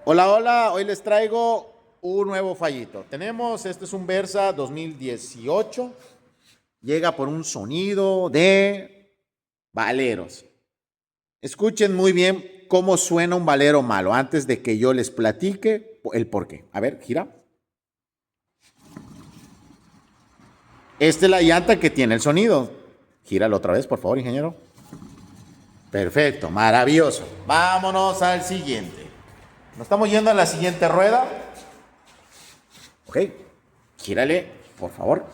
Hola, hola, hoy les traigo un nuevo fallito. Este es un Versa 2018, llega por un sonido de valeros. Escuchen muy bien cómo suena un valero malo antes de que yo les platique el por qué. A ver, gira. Esta es la llanta que tiene el sonido. Gíralo otra vez, por favor, ingeniero. Perfecto, maravilloso. Vámonos al siguiente. Nos estamos yendo a la siguiente rueda. Ok, gírale, por favor.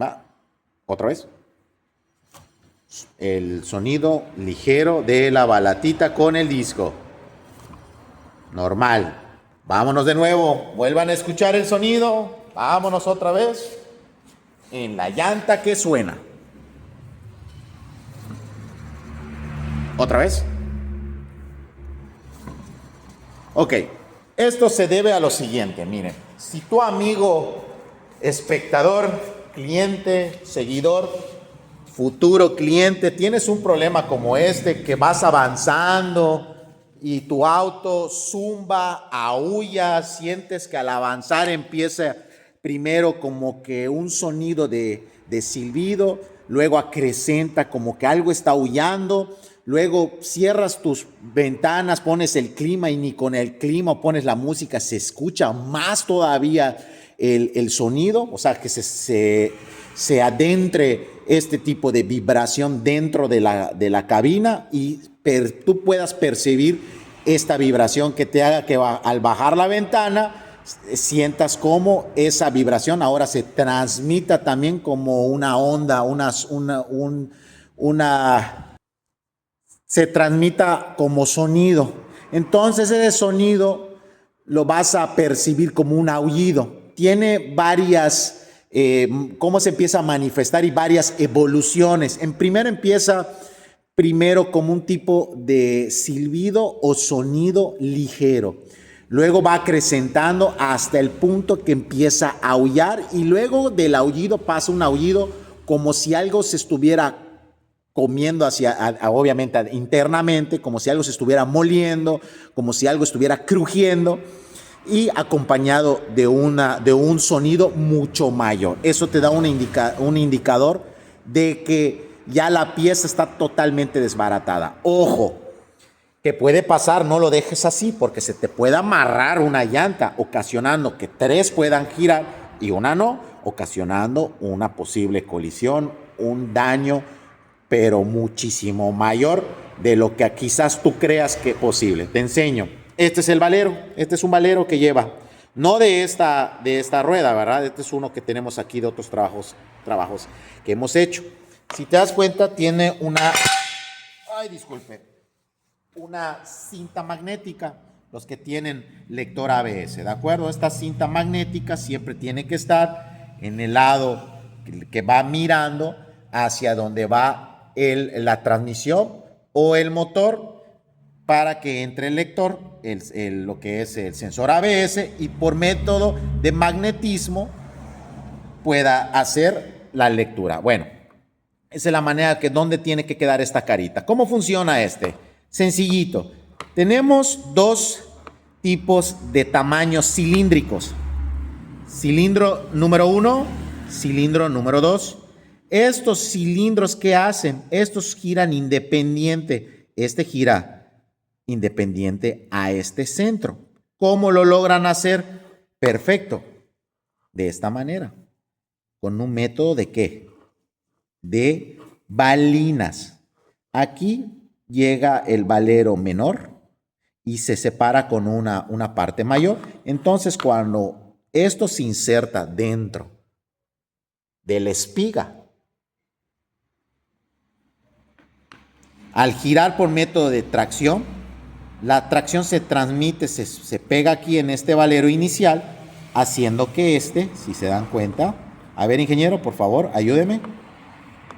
Va, otra vez. El sonido ligero de la balatita con el disco. Normal. Vámonos de nuevo. Vuelvan a escuchar el sonido. Vámonos otra vez. En la llanta que suena. Otra vez. Ok. Esto se debe a lo siguiente. Miren. Si tu amigo, espectador, cliente, seguidor, futuro cliente, tienes un problema como este, que vas avanzando y tu auto zumba, aúlla, sientes que al avanzar empieza primero como que un sonido de silbido, luego acrecenta como que algo está aullando, luego cierras tus ventanas, pones el clima y ni con el clima pones la música, se escucha más todavía el sonido, o sea que se adentre este tipo de vibración dentro de la cabina y tú puedas percibir esta vibración que te haga que al bajar la ventana sientas como esa vibración ahora se transmita también como una onda, se transmita como sonido. Entonces ese sonido lo vas a percibir como un aullido. Tiene varias, cómo se empieza a manifestar y varias evoluciones. Empieza como un tipo de silbido o sonido ligero. Luego va acrecentando hasta el punto que empieza a aullar y luego del aullido pasa un aullido como si algo se estuviera comiendo obviamente internamente, como si algo se estuviera moliendo, como si algo estuviera crujiendo y acompañado de un sonido mucho mayor. Eso te da un indicador de que ya la pieza está totalmente desbaratada. Ojo, que puede pasar, no lo dejes así, porque se te puede amarrar una llanta, ocasionando que 3 puedan girar y una no, ocasionando una posible colisión, un daño, pero muchísimo mayor de lo que quizás tú creas que es posible. Te enseño. Este es el valero. Este es un valero que lleva, no de esta rueda, ¿verdad? Este es uno que tenemos aquí de otros trabajos que hemos hecho. Si te das cuenta, tiene una cinta magnética, los que tienen lector ABS, ¿de acuerdo? Esta cinta magnética siempre tiene que estar en el lado que va mirando hacia donde va la transmisión o el motor para que entre el lector, lo que es el sensor ABS, y por método de magnetismo pueda hacer la lectura. Bueno, esa es la manera que donde tiene que quedar esta carita. ¿Cómo funciona este? Sencillito. Tenemos dos tipos de tamaños cilíndricos. Cilindro número 1, cilindro número 2. Estos cilindros, ¿qué hacen? Estos giran independiente. Este gira independiente a este centro. ¿Cómo lo logran hacer? Perfecto. De esta manera. Con un método de ¿qué? De balinas. Aquí llega el valero menor y se separa con una parte mayor. Entonces, cuando esto se inserta dentro de la espiga, al girar por método de tracción, la tracción se transmite, se pega aquí en este valero inicial, haciendo que si se dan cuenta, a ver, ingeniero, por favor, ayúdeme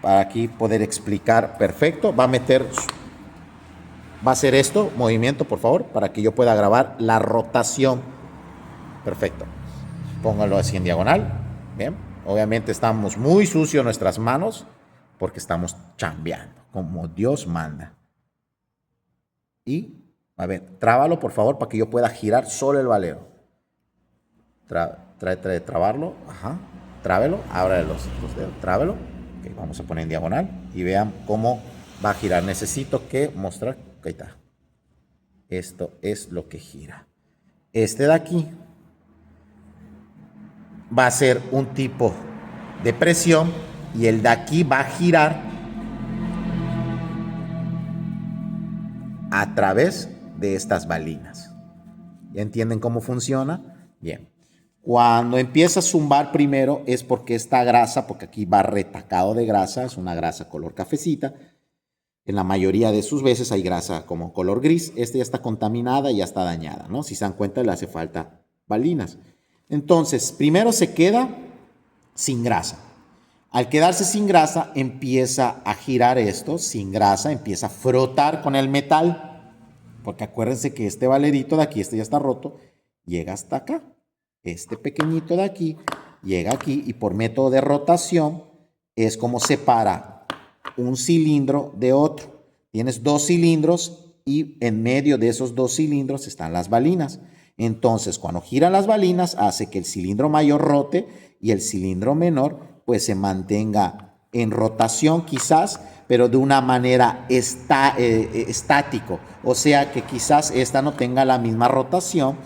para aquí poder explicar perfecto. Va a hacer esto, movimiento, por favor, para que yo pueda grabar la rotación. Perfecto. Póngalo así en diagonal. Bien. Obviamente estamos muy sucios nuestras manos porque estamos chambeando como Dios manda. Y A ver, trábalo por favor para que yo pueda girar solo el valero. Trata de trabarlo. Ajá. Trábelo. Ábrale los dedos. Trábelo. Okay, vamos a poner en diagonal y vean cómo va a girar. Necesito que mostrar. Ahí está. Esto es lo que gira. Este de aquí va a ser un tipo de presión y el de aquí va a girar a través de estas balinas. ¿Ya entienden cómo funciona? Bien. Cuando empieza a zumbar primero es porque esta grasa, porque aquí va retacado de grasa, es una grasa color cafecita. En la mayoría de sus veces hay grasa como color gris. Esta ya está contaminada y ya está dañada, ¿no? Si se dan cuenta, le hace falta balinas. Entonces, primero se queda sin grasa. Al quedarse sin grasa, empieza a girar esto sin grasa, empieza a frotar con el metal, porque acuérdense que este valerito de aquí, este ya está roto, llega hasta acá. Este pequeñito de aquí llega aquí y por método de rotación es como separa un cilindro de otro. Tienes dos cilindros y en medio de esos dos cilindros están las balinas. Entonces, cuando giran las balinas, hace que el cilindro mayor rote y el cilindro menor pues se mantenga en rotación quizás, pero de una manera estático. O sea que quizás esta no tenga la misma rotación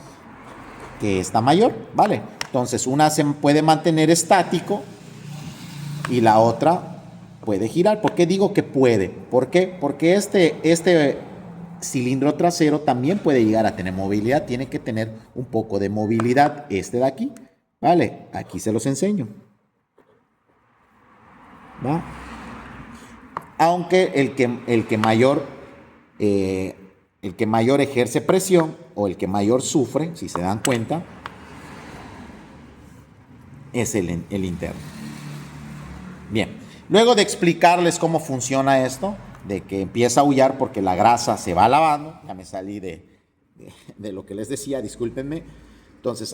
que esta mayor, ¿vale? Entonces, una se puede mantener estático y la otra puede girar. ¿Por qué digo que puede? ¿Por qué? Porque este cilindro trasero también puede llegar a tener movilidad. Tiene que tener un poco de movilidad este de aquí. ¿Vale? Aquí se los enseño. ¿Va? Aunque el que mayor ejerce presión o el que mayor sufre, si se dan cuenta, es el interno. Bien, luego de explicarles cómo funciona esto, de que empieza a aullar porque la grasa se va lavando, ya me salí de lo que les decía, discúlpenme. Entonces,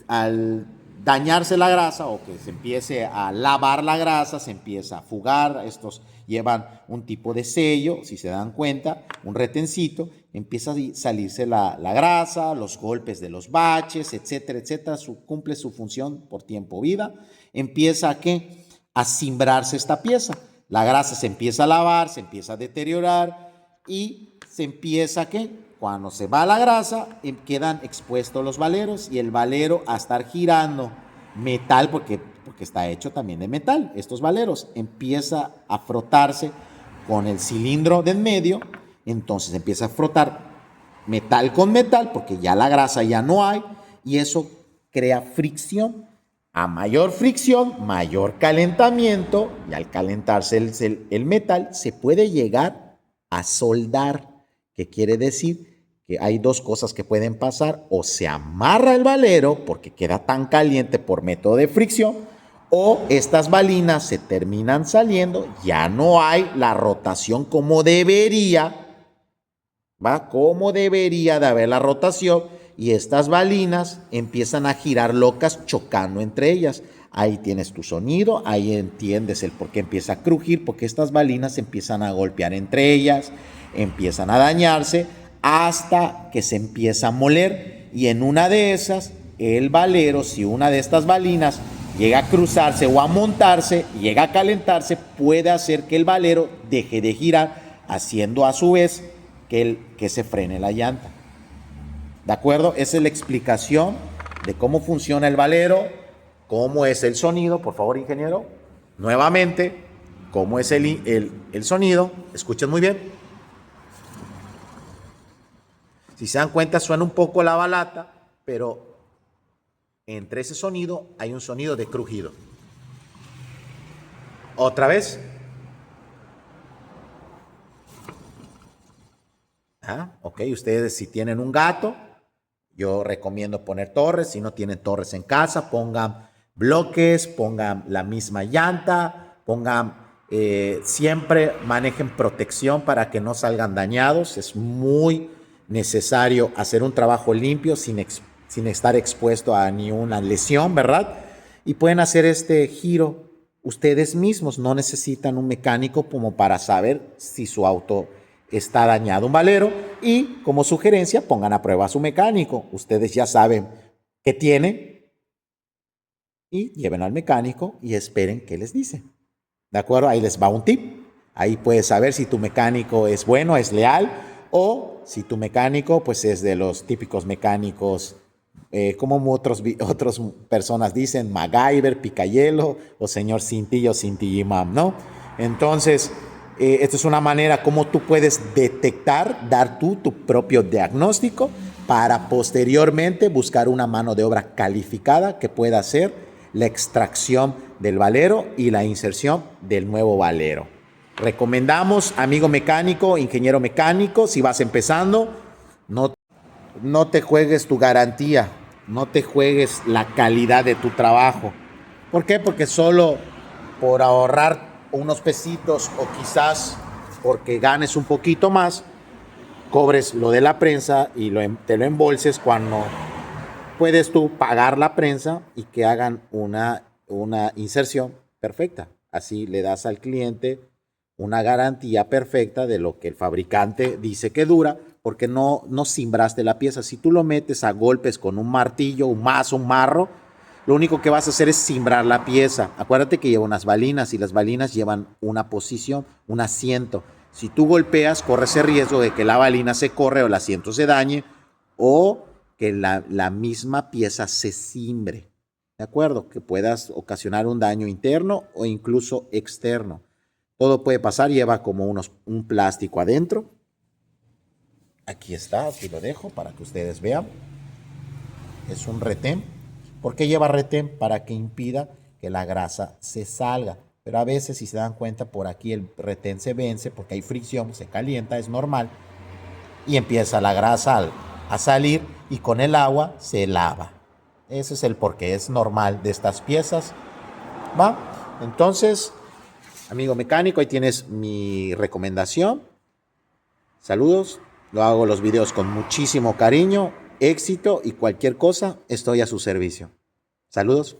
al dañarse la grasa o que se empiece a lavar la grasa, se empieza a fugar. Estos llevan un tipo de sello, si se dan cuenta, un retencito, empieza a salirse la grasa, los golpes de los baches, etcétera, etcétera. Cumple su función por tiempo vida. Empieza a cimbrarse esta pieza. La grasa se empieza a lavar, se empieza a deteriorar y se empieza cuando se va la grasa, quedan expuestos los valeros y el valero a estar girando metal, porque está hecho también de metal, estos valeros, empieza a frotarse con el cilindro de en medio, entonces empieza a frotar metal con metal, porque ya la grasa ya no hay, y eso crea fricción. A mayor fricción, mayor calentamiento, y al calentarse el metal, se puede llegar a soldar. ¿Qué quiere decir? Que hay dos cosas que pueden pasar: o se amarra el valero porque queda tan caliente por método de fricción, o estas balinas se terminan saliendo, ya no hay la rotación como debería, ¿va? Como debería de haber la rotación, y estas balinas empiezan a girar locas chocando entre ellas. Ahí tienes tu sonido, ahí entiendes el por qué empieza a crujir, porque estas balinas empiezan a golpear entre ellas, empiezan a dañarse hasta que se empieza a moler, y en una de esas, el valero, si una de estas balinas llega a cruzarse o a montarse, llega a calentarse, puede hacer que el valero deje de girar, haciendo a su vez que se frene la llanta. ¿De acuerdo? Esa es la explicación de cómo funciona el valero, cómo es el sonido. Por favor, ingeniero, nuevamente, cómo es el sonido. Escuchen muy bien. Si se dan cuenta, suena un poco la balata, pero entre ese sonido hay un sonido de crujido. Otra vez. Ok, ustedes si tienen un gato, yo recomiendo poner torres. Si no tienen torres en casa, pongan bloques, pongan la misma llanta, siempre manejen protección para que no salgan dañados. Es muy necesario hacer un trabajo limpio sin estar expuesto a ni una lesión, ¿verdad? Y pueden hacer este giro ustedes mismos. No necesitan un mecánico como para saber si su auto está dañado un valero y como sugerencia pongan a prueba a su mecánico. Ustedes ya saben qué tiene y lleven al mecánico y esperen qué les dice. ¿De acuerdo? Ahí les va un tip. Ahí puedes saber si tu mecánico es bueno, es leal, o si tu mecánico pues es de los típicos mecánicos, como otras personas dicen, MacGyver, Picayelo o señor Cintillo, Cintillimam, ¿no? Entonces, esta es una manera como tú puedes detectar, dar tu propio diagnóstico para posteriormente buscar una mano de obra calificada que pueda hacer la extracción del valero y la inserción del nuevo valero. Recomendamos, amigo mecánico, ingeniero mecánico, si vas empezando, no te juegues tu garantía, no te juegues la calidad de tu trabajo. ¿Por qué? Porque solo por ahorrar unos pesitos o quizás porque ganes un poquito más, cobres lo de la prensa y te lo embolses cuando puedes tú pagar la prensa y que hagan una inserción perfecta. Así le das al cliente una garantía perfecta de lo que el fabricante dice que dura, porque no cimbraste la pieza. Si tú lo metes a golpes con un martillo, un mazo, un marro, lo único que vas a hacer es cimbrar la pieza. Acuérdate que lleva unas balinas y las balinas llevan una posición, un asiento. Si tú golpeas, corres el riesgo de que la balina se corre o el asiento se dañe o que la misma pieza se cimbre. ¿De acuerdo? Que puedas ocasionar un daño interno o incluso externo. Todo puede pasar, lleva como un plástico adentro. Aquí está, aquí lo dejo para que ustedes vean. Es un retén. ¿Por qué lleva retén? Para que impida que la grasa se salga. Pero a veces, si se dan cuenta, por aquí el retén se vence porque hay fricción, se calienta, es normal. Y empieza la grasa a salir y con el agua se lava. Ese es el porqué, es normal de estas piezas. ¿Va? Entonces, amigo mecánico, ahí tienes mi recomendación. Saludos, lo hago los videos con muchísimo cariño, éxito y cualquier cosa, estoy a su servicio. Saludos.